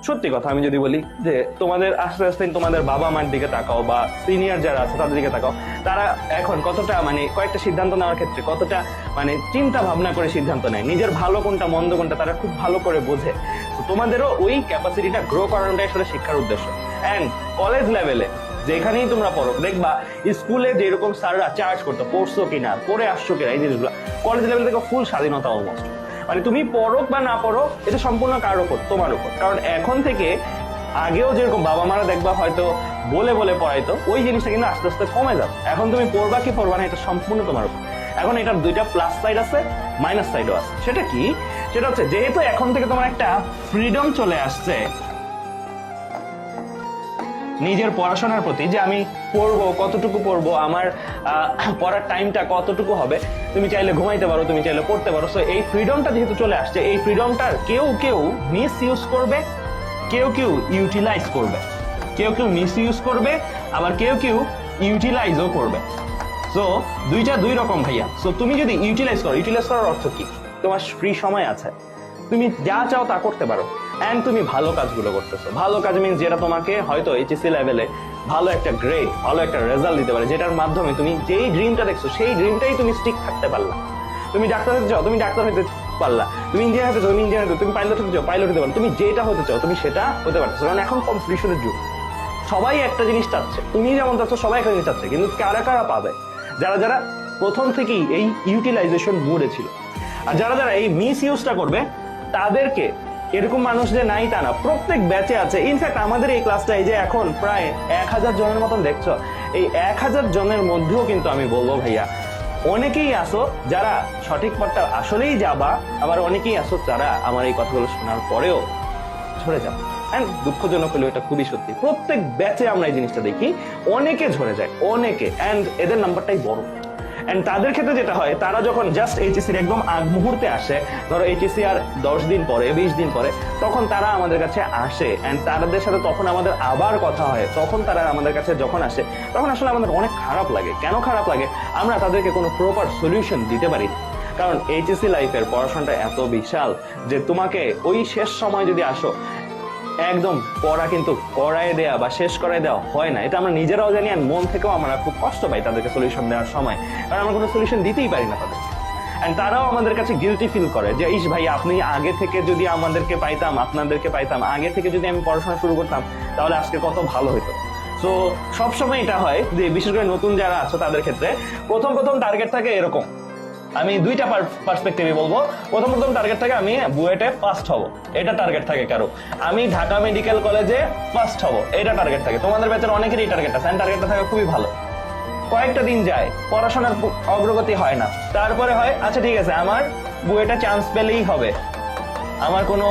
সত্যি কথা আমি যদি বলি যে তোমাদের আস্তে আস্তে তোমাদের বাবা মার দিকে তাকাও বা সিনিয়র যারা আছে তাদের দিকে তাকাও, তারা এখন কতটা মানে কয়েকটা সিদ্ধান্ত নেওয়ার ক্ষেত্রে কতটা মানে চিন্তা ভাবনা করে সিদ্ধান্ত নেয়, নিজের ভালো কোনটা মন্দ কোনটা তারা খুব ভালো করে বোঝে। তো তোমাদেরও ওই ক্যাপাসিটিটা গ্রো করানোটাই আসলে শিক্ষার উদ্দেশ্য। অ্যান্ড কলেজ লেভেলে যেখানেই তোমরা পড়ো, দেখবা স্কুলে যেরকম স্যাররা চার্জ করতো পড়ছো কিনা, পড়ে আসছো কিনা, এই জিনিসগুলো কলেজ লেভেল থেকে ফুল স্বাধীনতা অলমোস্ট। মানে তুমি পড়ো বা না পড়ো এটা সম্পূর্ণ কার উপর, তোমার উপর। কারণ এখন থেকে আগেও যেরকম বাবা মারা দেখবা হয়তো বলে বলে পড়াইতো, ওই জিনিসটা কিন্তু আস্তে আস্তে কমে যাবে। এখন তুমি পড়বা কি পড়বা না এটা সম্পূর্ণ তোমার উপর। এখন এটার দুইটা প্লাস সাইড আছে, মাইনাস সাইডও আছে। সেটা কি? সেটা হচ্ছে যেহেতু এখন থেকে তোমার একটা ফ্রিডম চলে আসছে নিজের পড়াশোনার প্রতি, যে আমি পড়বো কতটুকু পড়বো, আমার পড়ার টাইমটা কতটুকু হবে, তুমি চাইলে ঘুমাইতে পারো, তুমি চাইলে পড়তে পারো। সো এই ফ্রিডমটা যেহেতু চলে আসছে, এই ফ্রিডমটার কেউ কেউ মিস ইউজ করবে, কেউ কেউ ইউটিলাইজ করবে, কেউ কেউ মিস ইউজ করবে, আবার কেউ কেউ ইউটিলাইজও করবে। সো দুইটা দুই রকম ভাইয়া। সো তুমি যদি ইউটিলাইজ করো, ইউটিলাইজ করার অর্থ কি? তোমার ফ্রি সময় আছে, তুমি যা চাও তা করতে পারো, অ্যান্ড তুমি ভালো কাজগুলো করতেছো। ভালো কাজ মিনস যেটা তোমাকে হয়তো এইচএসসি লেভেলে ভালো একটা গ্রেড, ভালো একটা রেজাল্ট দিতে পারে, যেটার মাধ্যমে তুমি যেই ড্রিমটা দেখছো সেই ড্রিমটাই তুমি স্টিক থাকতে পারলা। তুমি ডাক্তার হতে চাও, তুমি ডাক্তার হতে পারলা। তুমি ইঞ্জিনিয়ার হতে চাও, তুমি ইঞ্জিনিয়ার হতে, তুমি পাইলট হতে চাও, পাইলট হতে পারো। তুমি যেটা হতে চাও তুমি সেটা হতে পারছো। কারণ এখন কম্পিটিশনের যুগ, সবাই একটা জিনিস চাচ্ছে, তুমি যেমন চাচ্ছ সবাই একটা জিনিস চাচ্ছে, কিন্তু কারা কারা পাবে? যারা যারা প্রথম থেকেই এই ইউটিলাইজেশন মোডে ছিল। আর যারা যারা এই মিস ইউজটা করবে তাদেরকে, এরকম মানুষ যে নাই তা না, প্রত্যেক ব্যাচে আছে। ইনফ্যাক্ট আমাদের এই ক্লাসটা এই যে এখন প্রায় 1000 জনের মতন দেখছো, এই 1000 জনের মধ্যেও কিন্তু আমি বলবো ভাইয়া অনেকেই আসো যারা সঠিক পথটা আসলেই যাবা, আবার অনেকেই আসো যারা আমার এই কথাগুলো শোনার পরেও ঝরে যাবে। অ্যান্ড দুঃখজনক হলেও এটা খুবই সত্যি, প্রত্যেক ব্যাচে আমরা এই জিনিসটা দেখি, অনেকে ঝরে যায়, অনেকে। অ্যান্ড এদের নাম্বারটাই বড়। অ্যান্ড তাদের ক্ষেত্রে যেটা হয়, তারা যখন জাস্ট এইচএসসির একদম আগ মুহূর্তে আসে, ধরো এইচএসসি আর 10 দিন পরে 20 দিন পরে, তখন তারা আমাদের কাছে আসে। অ্যান্ড তাদের সাথে তখন আমাদের আবার কথা হয়। তখন তারা আমাদের কাছে যখন আসে তখন আসলে আমাদের অনেক খারাপ লাগে। কেন খারাপ লাগে? আমরা তাদেরকে কোনো প্রপার সলিউশন দিতে পারি না। কারণ এইচএসসি লাইফের পড়াশোনাটা এত বিশাল যে তোমাকে ওই শেষ সময় যদি আসো, একদম পড়া কিন্তু করায় দেয়া বা শেষ করায় দেওয়া হয় না। এটা আমরা নিজেরাও জানি, আর মন থেকেও আমরা খুব কষ্ট পাই তাদেরকে সলিউশন দেওয়ার সময়, কারণ আমরা কোনো সলিউশন দিতেই পারি না তাদের। অ্যান্ড তারাও আমাদের কাছে গিলটি ফিল করে যে ইস ভাই আপনি আগে থেকে যদি আমাদেরকে পাইতাম, আপনাদেরকে পাইতাম, আগে থেকে যদি আমি পড়াশোনা শুরু করতাম তাহলে আজকে কত ভালো হতো। সো সবসময় এটা হয় যে বিশেষ করে নতুন যারা আছো তাদের ক্ষেত্রে প্রথম প্রথম টার্গেট থাকে এরকম। আমি দুইটা পার্সপেক্টিভে বলবো। প্রথম টার্গেট থাকে আমি বুয়েটে ফার্স্ট হব, এটা টার্গেট থাকে কারো। আমি ঢাকা মেডিকেল কলেজে ফার্স্ট হব, এটা টার্গেট থাকে। তোমাদের ব্যাচের অনেকেরই টার্গেট আছে, টার্গেটটা থাকে খুবই ভালো। কয়েকটা দিন যায়, পড়াশোনার অগ্রগতি হয় না, তারপরে হয় আচ্ছা ঠিক আছে আমার বুয়েটে চান্স পেলেই হবে, আমার কোনো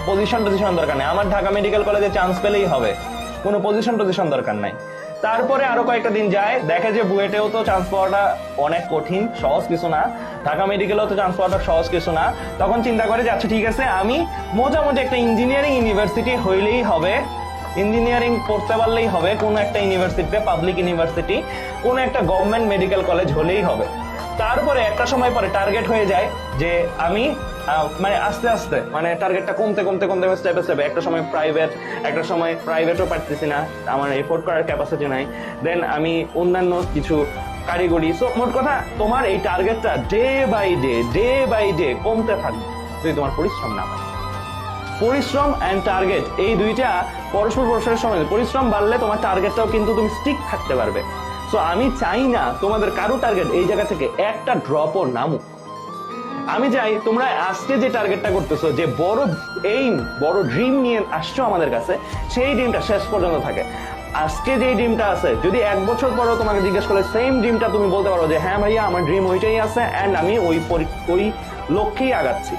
পজিশন দরকার নেই, আমার ঢাকা মেডিকেল কলেজে চান্স পেলেই হবে, কোনো পজিশন দরকার নাই। তারপরে আরো কয়েকটা দিন যায়, দেখে যে বুয়েটেও তো চান্স পাওয়াটা অনেক কঠিন, সহজ কিছু না, ঢাকা মেডিকেলেও তো চান্স পাওয়াটা সহজ কিছু না। তখন চিন্তা করে যে আচ্ছা ঠিক আছে আমি মোটামুটি একটা ইঞ্জিনিয়ারিং ইউনিভার্সিটি হইলেই হবে, ইঞ্জিনিয়ারিং পড়তে পারলেই হবে, কোনো একটা ইউনিভার্সিটিতে, পাবলিক ইউনিভার্সিটি, কোনো একটা গভর্নমেন্ট মেডিকেল কলেজ হলেই হবে। তারপরে একটা সময় পরে টার্গেট হয়ে যায় যে আমি মানে আস্তে আস্তে মানে টার্গেটটা কমতে কমতে কমতে স্টেপে স্টেপে একটা সময় প্রাইভেট, একটা সময় প্রাইভেটও পারতেছি না, আমার এফোর্ড করার ক্যাপাসিটি নাই, দেন আমি অন্যান্য কিছু কারিগরি। সো মোট কথা তোমার এই টার্গেটটা ডে বাই ডে কমতে থাকবে যদি তোমার পরিশ্রম না হয়। পরিশ্রম অ্যান্ড টার্গেট এই দুইটা পরস্পরের সময়, পরিশ্রম বাড়লে তোমার টার্গেটটাও কিন্তু তুমি স্টিক থাকতে পারবে। সো আমি চাই না তোমাদের কারো টার্গেট এই জায়গা থেকে একটা ড্রপও নামুক। আমি চাই তোমরা আজকে যে টার্গেটটা করতেছো, যে বড় এইম, বড় ড্রিম নিয়ে আসছো আমাদের কাছে, সেই ড্রিমটা শেষ পর্যন্ত থাকে। আজকে যে ড্রিমটা আছে, যদি 1 বছর পরেও তোমাকে জিজ্ঞেস করলে সেম ড্রিমটা তুমি বলতে পারো যে হ্যাঁ ভাইয়া আমার ড্রিম ওইটাই আছে, অ্যান্ড আমি ওই লক্ষ্যেই আগাচ্ছি।